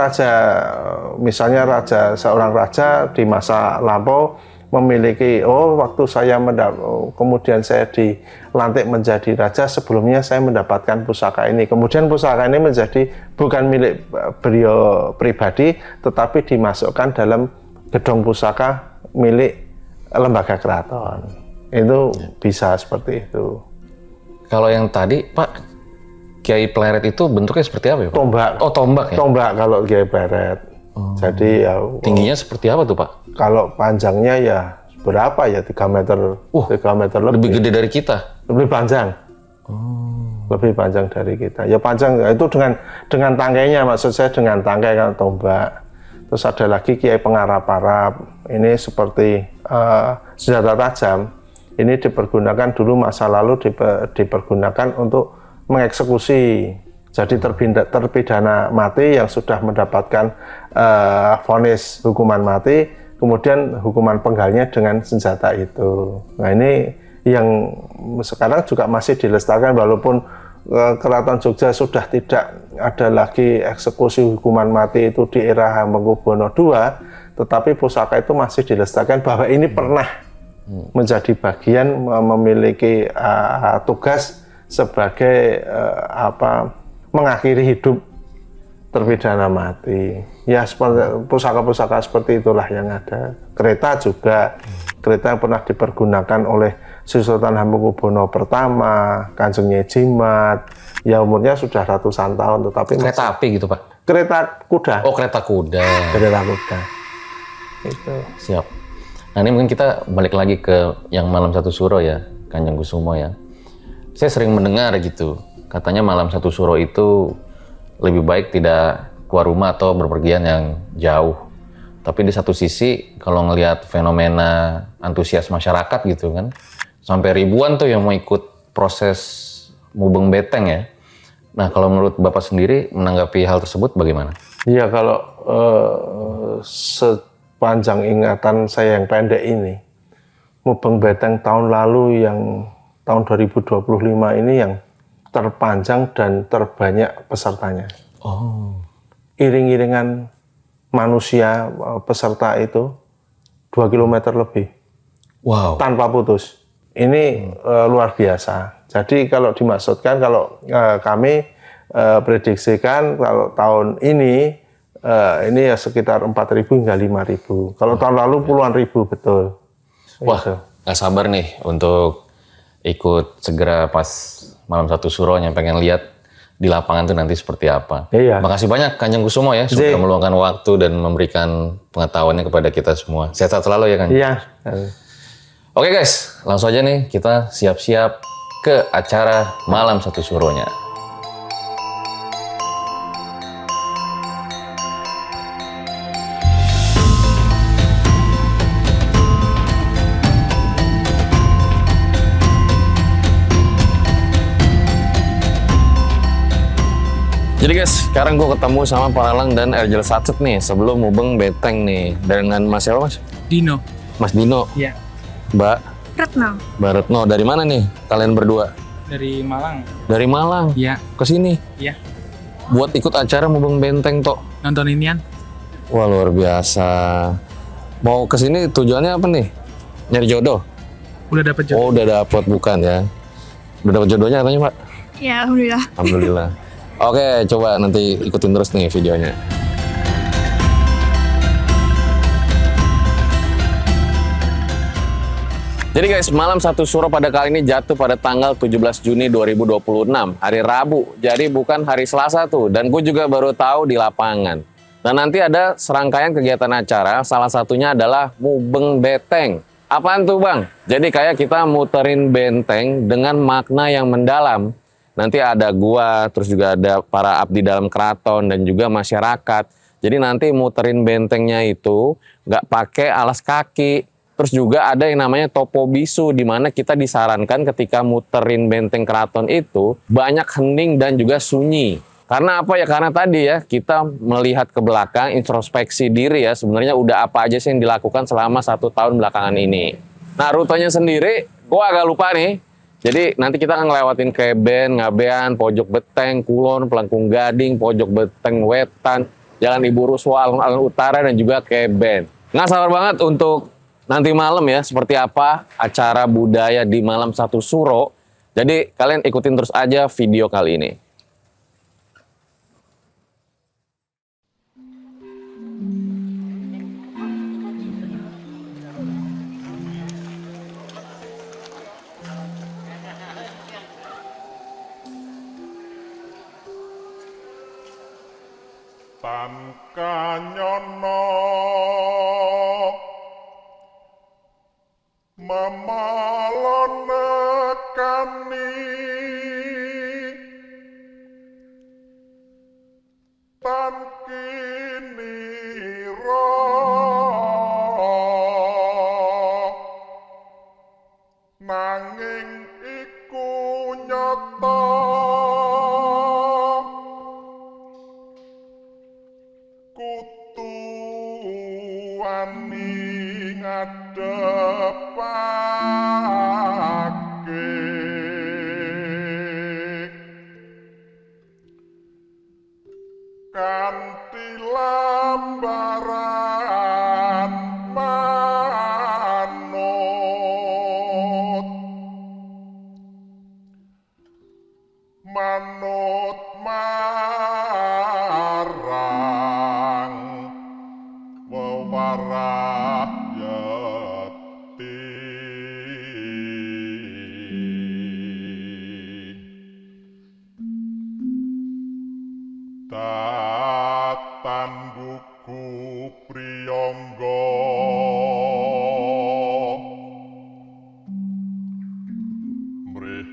seorang raja di masa lampau memiliki waktu saya kemudian saya dilantik menjadi raja, sebelumnya saya mendapatkan pusaka ini. Kemudian pusaka ini menjadi bukan milik beliau pribadi, tetapi dimasukkan dalam gedung pusaka milik lembaga keraton. Itu bisa seperti itu. Kalau yang tadi Pak Kiai Pleret itu bentuknya seperti apa ya Pak? Tombak. Oh tombak ya? Tombak kalau Kiai Pleret. Jadi ya tingginya seperti apa tuh Pak? Kalau panjangnya ya berapa ya 3 meter, 3 meter lebih. Lebih gede dari kita? Lebih panjang. Lebih panjang dari kita. Ya panjang itu dengan tangkainya, maksud saya dengan tangkai kan tombak. Terus ada lagi kiai pengarap-arap. Ini seperti senjata tajam. Ini dipergunakan dulu masa lalu dipergunakan untuk mengeksekusi. Jadi terpidana mati yang sudah mendapatkan vonis hukuman mati, kemudian hukuman penggalnya dengan senjata itu. Nah ini yang sekarang juga masih dilestarikan walaupun Keraton Jogja sudah tidak ada lagi eksekusi hukuman mati itu di era Hamengkubuwono II, tetapi pusaka itu masih dilestarikan bahwa ini pernah menjadi bagian memiliki tugas sebagai mengakhiri hidup terpidana mati. Ya pusaka-pusaka seperti itulah yang ada. Kereta juga, kereta yang pernah dipergunakan oleh Sri Sultan Hamengkubuwono pertama, Kanjeng Nyai Jimat, ya umurnya sudah ratusan tahun, tetapi Kereta api gitu Pak? Kereta kuda. Oh kereta kuda. Kereta kuda. Itu. Siap. Nah ini mungkin kita balik lagi ke yang Malam Satu Suro ya, Kanjeng Kusumo ya. Saya sering mendengar gitu, katanya Malam Satu Suro itu lebih baik tidak keluar rumah atau berpergian yang jauh. Tapi di satu sisi kalau ngelihat fenomena antusias masyarakat gitu kan, sampai ribuan tuh yang mau ikut proses mubeng beteng ya. Nah kalau menurut Bapak sendiri menanggapi hal tersebut bagaimana? Iya kalau sepanjang ingatan saya yang pendek ini, mubeng beteng tahun lalu yang tahun 2025 ini yang terpanjang dan terbanyak pesertanya. Oh. Iring-iringan manusia peserta itu 2 km lebih. Wow. Tanpa putus. Ini luar biasa. Jadi kalau dimaksudkan, kalau kami prediksikan kalau tahun ini ya sekitar 4.000 hingga 5.000. Kalau tahun lalu puluhan ribu betul. Wah, nggak sabar nih untuk ikut segera pas Malam Satu Suro yang pengen lihat di lapangan tuh nanti seperti apa. Iya. Makasih banyak Kanjeng Kusumo ya sudah meluangkan waktu dan memberikan pengetahuannya kepada kita semua. Sehat selalu ya Kanjeng. Iya. Oke guys, langsung aja nih kita siap-siap ke acara Malam Satu Suronya. Jadi guys, sekarang gue ketemu sama Paralang dan Erjel Satset nih sebelum mubeng beteng nih dengan Mas siapa Mas? Dino. Mas Dino. Iya. Mbak Retno. Mbak Retno. Dari mana nih kalian berdua? Dari Malang. Dari Malang. Iya. Ke sini. Iya. Buat ikut acara mubeng benteng toh. Nonton inian. Wah luar biasa. Mau ke sini tujuannya apa nih? Nyari jodoh. Udah dapet jodoh. Oh udah dapet bukan ya? Udah dapet jodohnya katanya Pak? Ya, alhamdulillah. Alhamdulillah. Oke, coba nanti ikutin terus nih videonya. Jadi guys, Malam Satu Suro pada kali ini jatuh pada tanggal 17 Juni 2026, hari Rabu. Jadi bukan hari Selasa tuh, dan gue juga baru tahu di lapangan. Dan nanti ada serangkaian kegiatan acara, salah satunya adalah mubeng beteng. Apaan tuh Bang? Jadi kayak kita muterin benteng dengan makna yang mendalam. Nanti ada gua, terus juga ada para abdi dalam keraton dan juga masyarakat. Jadi nanti muterin bentengnya itu nggak pakai alas kaki. Terus juga ada yang namanya topo bisu, di mana kita disarankan ketika muterin benteng keraton itu banyak hening dan juga sunyi. Karena apa ya? Karena tadi ya kita melihat ke belakang, introspeksi diri ya sebenarnya udah apa aja sih yang dilakukan selama 1 tahun belakangan ini. Nah rutenya sendiri, gua agak lupa nih. Jadi nanti kita akan ngelewatin Keben, Ngabean, Pojok Beteng, Kulon, Pelengkung Gading, Pojok Beteng, Wetan, Jalan Ibu Ruswa, Alun-Alun Utara, dan juga Keben. Nggak sabar banget untuk nanti malam ya, seperti apa acara budaya di Malam Satu Suro. Jadi kalian ikutin terus aja video kali ini. Tan kanyono memalon nekani kewan kinira nanging iku nyata kudu wani ngadepake kanthi lambaran manut marang wewarayati tatan gugu priyangga mrih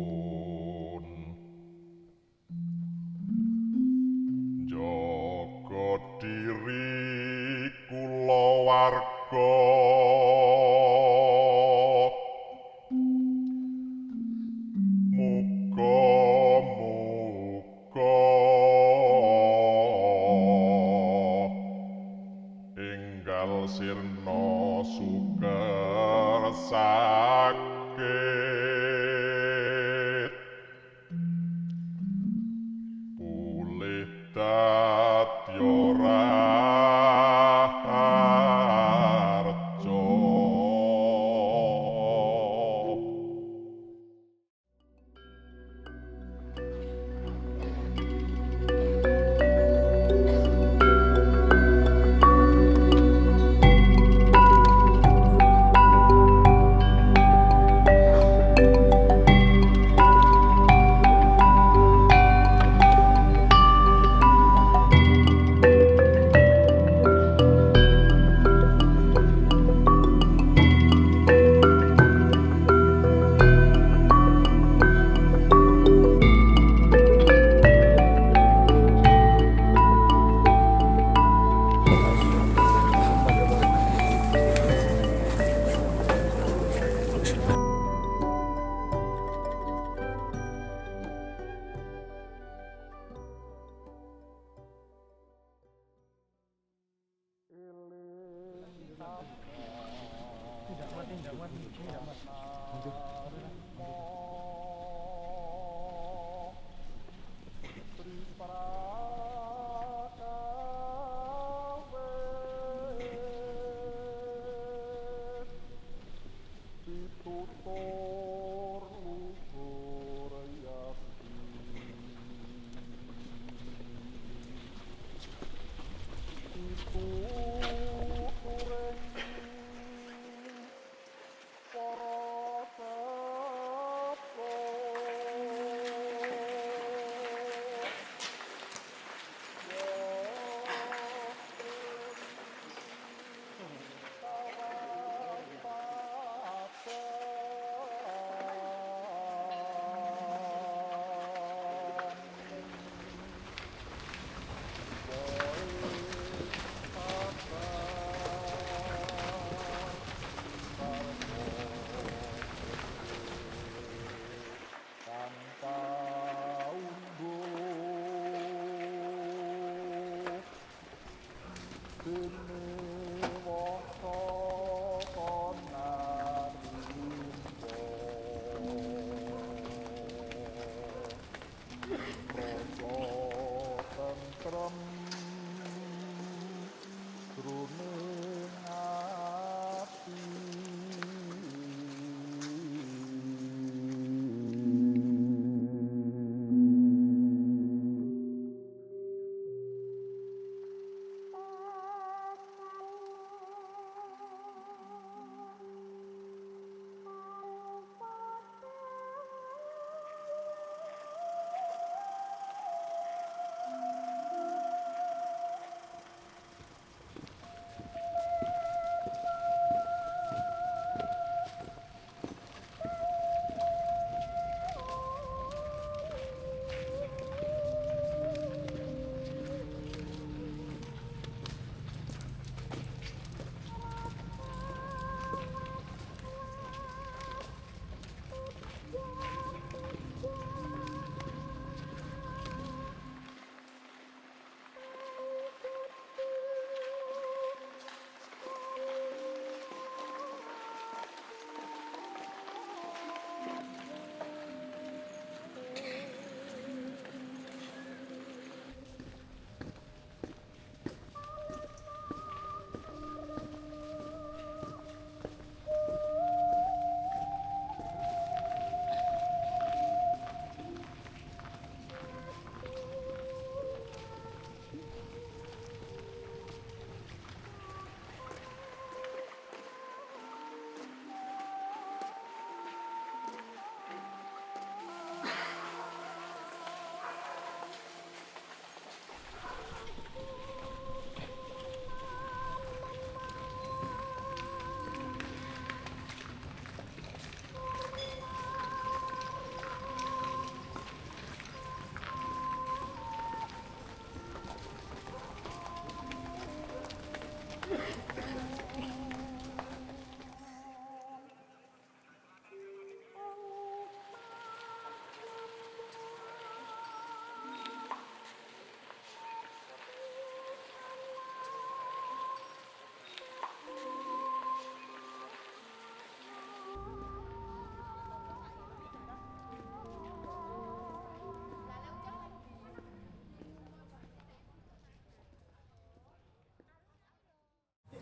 yuwananipun jaga diri kulawarga muga-muga enggal sirna suker sakit pulih dadi raharja.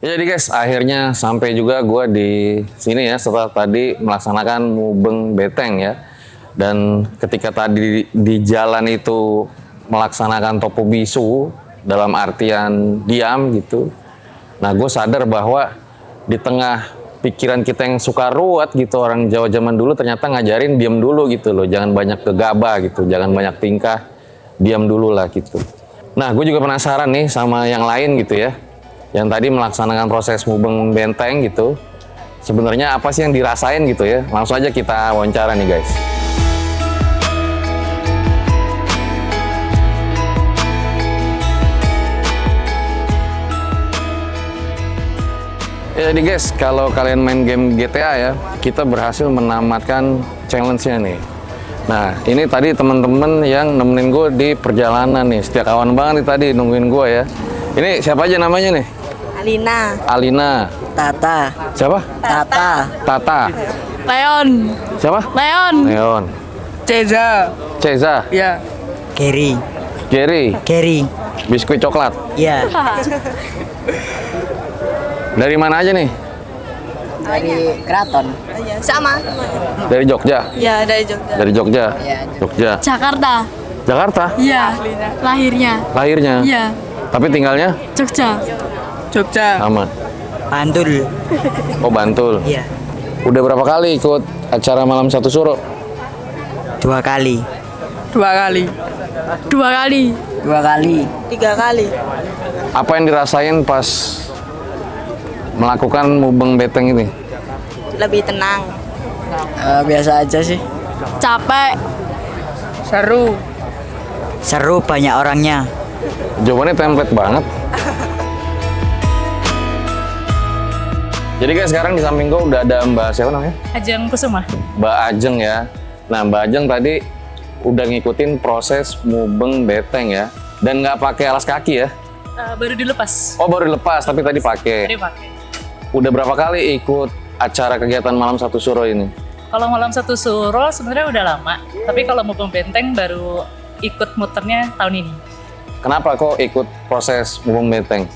Ya, jadi guys, akhirnya sampai juga gue di sini ya setelah tadi melaksanakan mubeng beteng ya. Dan ketika tadi di jalan itu melaksanakan topo bisu dalam artian diam gitu. Nah, gue sadar bahwa di tengah pikiran kita yang suka ruwet gitu, orang Jawa zaman dulu ternyata ngajarin diam dulu gitu loh. Jangan banyak gegabah gitu, jangan banyak tingkah, diam dulu lah gitu. Nah, gue juga penasaran nih sama yang lain gitu ya. Yang tadi melaksanakan proses mubeng benteng gitu. Sebenarnya apa sih yang dirasain gitu ya? Langsung aja kita wawancara nih guys. Ya, jadi guys, kalau kalian main game GTA ya, kita berhasil menamatkan challenge-nya nih. Nah, ini tadi teman-teman yang nemenin gue di perjalanan nih. Setia kawan banget nih tadi nungguin gue ya. Ini siapa aja namanya nih? Alina, Alina. Tata, Siapa? Tata, Tata. Leon, Siapa? Leon, Leon. Ceza. Ceza. Ya. Gary, Jerry. Biskuit coklat. ya, Dari mana aja nih? dari Keraton, sama. Dari Jogja. Ya dari Jogja. Dari Jogja. Iya, Jogja. Jakarta. Jakarta. Iya. Lahirnya. Lahirnya. Iya. Tapi tinggalnya Jogja. Jogja. sama. Bantul, Oh, Bantul. iya, Udah berapa kali ikut acara malam satu suro? 2 kali, 2 kali. 2 kali. 2 kali, 3 kali. Apa yang dirasain pas melakukan mubeng beteng ini? Lebih tenang. biasa aja sih, Capek. Seru. seru banyak orangnya, Jawabannya template banget. Jadi guys, sekarang di samping gue udah ada Mbak siapa namanya? Ajeng Kusuma. Mbak Ajeng ya. Nah, Mbak Ajeng tadi udah ngikutin proses mubeng beteng ya. Dan nggak pakai alas kaki ya? Baru dilepas. Oh, baru dilepas, tapi tadi pakai. Pakai. Udah berapa kali ikut acara kegiatan malam satu suro ini? Kalau malam satu suro sebenarnya udah lama, tapi kalau mau benteng baru ikut muternya tahun ini. Kenapa kok ikut proses mubeng beteng?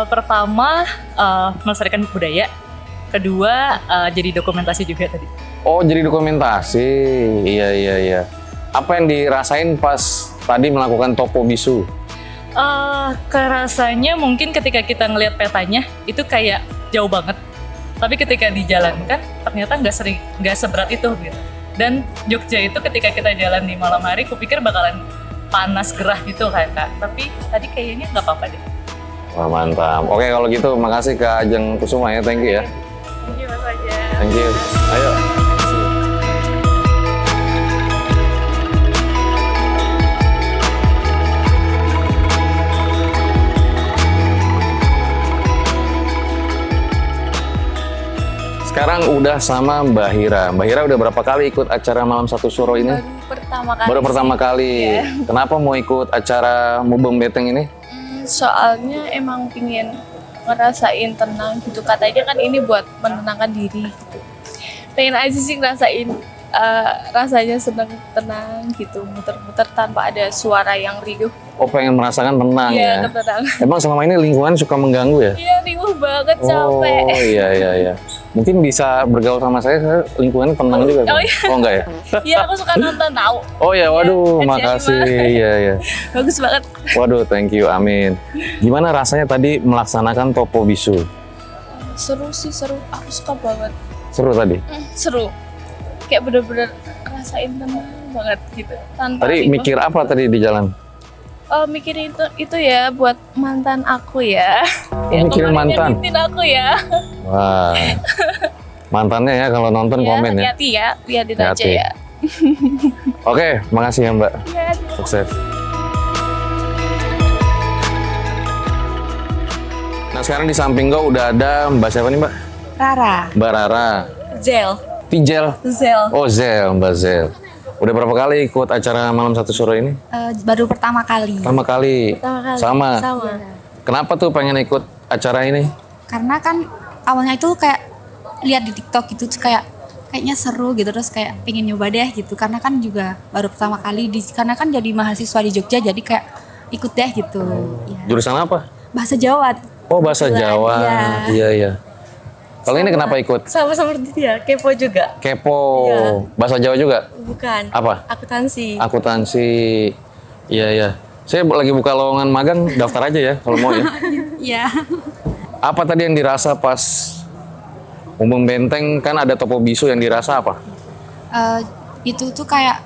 Pertama, melestarikan budaya. Kedua, jadi dokumentasi juga tadi. Oh, jadi dokumentasi. Iya. Apa yang dirasain pas tadi melakukan topo bisu? Kerasanya mungkin ketika kita ngelihat petanya itu kayak jauh banget. Tapi ketika dijalankan ternyata nggak seberat itu gitu. Dan Jogja itu ketika kita jalan di malam hari, kupikir bakalan panas gerah gitu kan Kak. Tapi tadi kayaknya nggak apa-apa deh. Wah, mantap. Oke, kalau gitu makasih Kak Ajeng Kusuma ya. Thank you ya. Thank you Mas Fajar. Thank you. Ayo. Sekarang udah sama Mbak Hira. Mbak Hira udah berapa kali ikut acara malam satu suro ini? Pertama kali. Baru pertama kali. Kenapa mau ikut acara mubeng beteng ini? Soalnya emang pingin ngerasain tenang gitu. Katanya kan ini buat menenangkan diri gitu. Pengen aja sih ngerasain rasanya seneng tenang gitu, muter-muter tanpa ada suara yang riuh. Oh, pengen merasakan tenang ya? Iya, tenang. Emang selama ini lingkungan suka mengganggu ya? Iya, riuh banget, Oh capek. iya. Mungkin bisa bergaul sama saya lingkungannya tenang juga. Oh, kan? iya. Oh enggak ya? Iya, aku suka nonton tahu. Oh ya, waduh, Iya, makasih. Eci Iya. Bagus banget. Waduh, thank you, amin. Gimana rasanya tadi melaksanakan topo bisu? Seru sih, seru. Aku suka banget. Seru tadi? Seru. Kayak bener-bener rasain tenang banget gitu. Tanpa Tadi riuh. mikir apa tadi di jalan? Mikirin itu ya buat mantan aku ya. Oh, mikirin kemarin mantan? nyakitin aku ya. Wah, mantannya ya kalau nonton komen ya. Hati-hati ya, liatin aja Hati-hati. ya. Oke, makasih ya Mbak. Iya. Sukses. Nah, sekarang di samping gue udah ada Mbak siapa nih Mbak? Rara. Mbak Rara. Zel. Tijel. Zel. Oh, Zel, Mbak Zel. Udah berapa kali ikut acara malam satu suro ini? Baru pertama kali. Pertama kali. Sama. Kenapa tuh pengen ikut acara ini? Karena kan awalnya itu kayak lihat di TikTok gitu terus kayaknya seru gitu, terus kayak pengen nyoba deh gitu, karena kan juga baru pertama kali karena kan jadi mahasiswa di Jogja, jadi kayak ikut deh gitu. Ya. Jurusan apa? Bahasa Jawa. Oh, bahasa Jawa. Iya, iya. Kalau ini kenapa ikut? Sama seperti dia, kepo juga. Kepo. Iya. Bahasa Jawa juga? Bukan. Apa? Akuntansi. Akuntansi. Iya, iya. Saya lagi buka lowongan magang, daftar aja ya kalau mau ya. Iya. Apa tadi yang dirasa pas Mumpung Benteng kan ada Topo Bisu, yang dirasa apa? Itu tuh kayak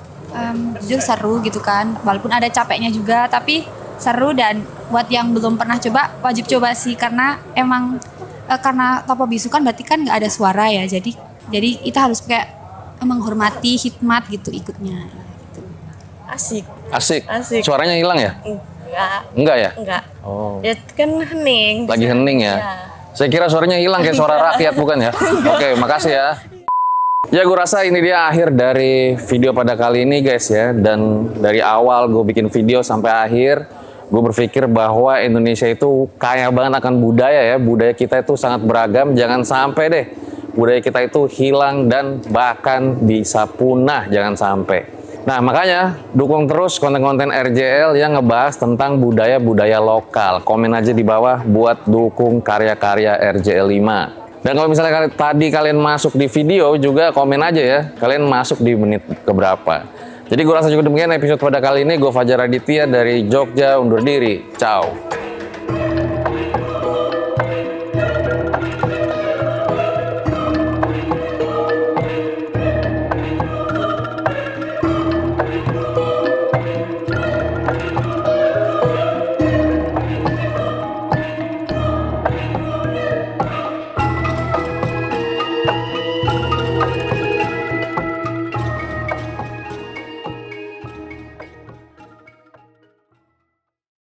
jujur seru gitu kan, walaupun ada capeknya juga, tapi seru. Dan buat yang belum pernah coba, wajib coba sih, karena emang karena Topo Bisu kan berarti kan nggak ada suara ya, jadi kita harus kayak menghormati hikmat gitu ikutnya gitu. Asik. Asik. Asik. Suaranya hilang ya? Enggak. Enggak ya? Enggak. Oh. Ya kan hening. Lagi hening ya? Iya. Saya kira suaranya hilang kayak suara rakyat, bukan ya? Oke, makasih ya. Ya, gue rasa ini dia akhir dari video pada kali ini guys ya. Dan dari awal gue bikin video sampai akhir, gue berpikir bahwa Indonesia itu kaya banget akan budaya ya. Budaya kita itu sangat beragam, jangan sampai deh budaya kita itu hilang dan bahkan bisa punah, jangan sampai. Nah, makanya dukung terus konten-konten RJL yang ngebahas tentang budaya-budaya lokal. Komen aja di bawah buat dukung karya-karya RJL 5. Dan kalau misalnya tadi kalian masuk di video juga komen aja ya, kalian masuk di menit keberapa. Jadi gue rasa cukup demikian episode pada kali ini. Gue Fajar Aditya dari Jogja undur diri. Ciao.